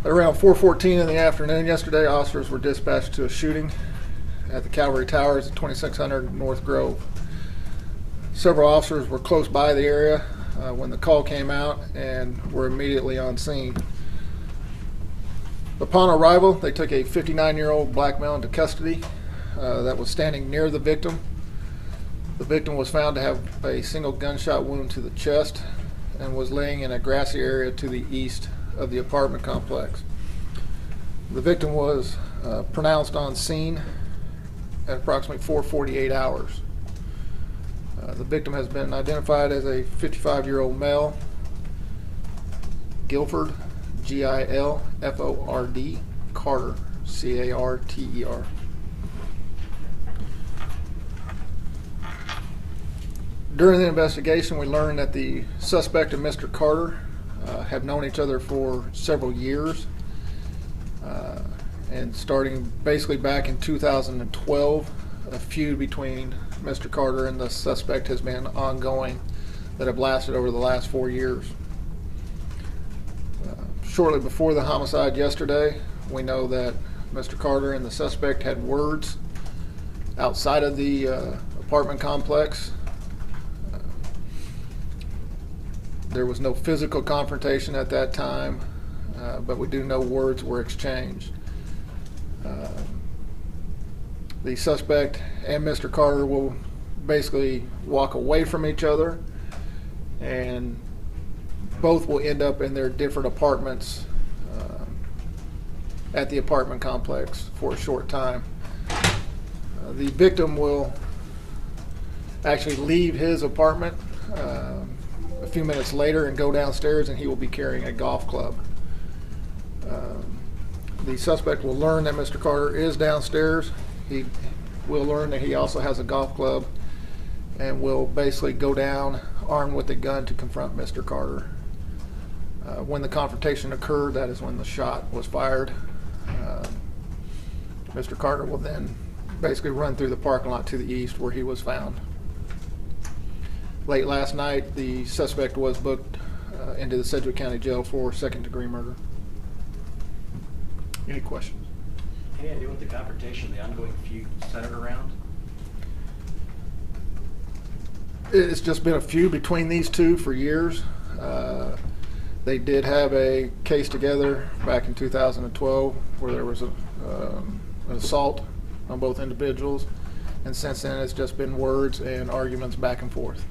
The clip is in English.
At around 4:14 in the afternoon yesterday, officers were dispatched to a shooting at the Cavalry Towers at 2600 North Grove. Several officers were close by the area when the call came out and were immediately on scene. Upon arrival, they took a 59-year-old black male into custody that was standing near the victim. The victim was found to have a single gunshot wound to the chest and was laying in a grassy area to the east of the apartment complex. The victim was pronounced on scene at approximately 4:48 hours. The victim has been identified as a 55-year-old male, Guilford, Gilford, Carter, Carter. During the investigation, we learned that the suspect and Mr. Carter have known each other for several years, and starting basically back in 2012, a feud between Mr. Carter and the suspect has been ongoing that have lasted over the last 4 years. Shortly before the homicide yesterday, we know that Mr. Carter and the suspect had words outside of the apartment complex. There was no physical confrontation at that time, but we do know words were exchanged. The suspect and Mr. Carter will basically walk away from each other, and both will end up in their different apartments at the apartment complex for a short time. The victim will actually leave his apartment a few minutes later and go downstairs, and he will be carrying a golf club. The suspect will learn that Mr. Carter is downstairs. He will learn that he also has a golf club, and will basically go down armed with a gun to confront Mr. Carter. When the confrontation occurred, that is when the shot was fired. Mr. Carter will then basically run through the parking lot to the east where he was found. Late last night, the suspect was booked into the Sedgwick County Jail for second-degree murder. Any questions? Any idea what the confrontation, the ongoing feud centered around? It's just been a feud between these two for years. They did have a case together back in 2012 where there was an assault on both individuals, and since then it's just been words and arguments back and forth.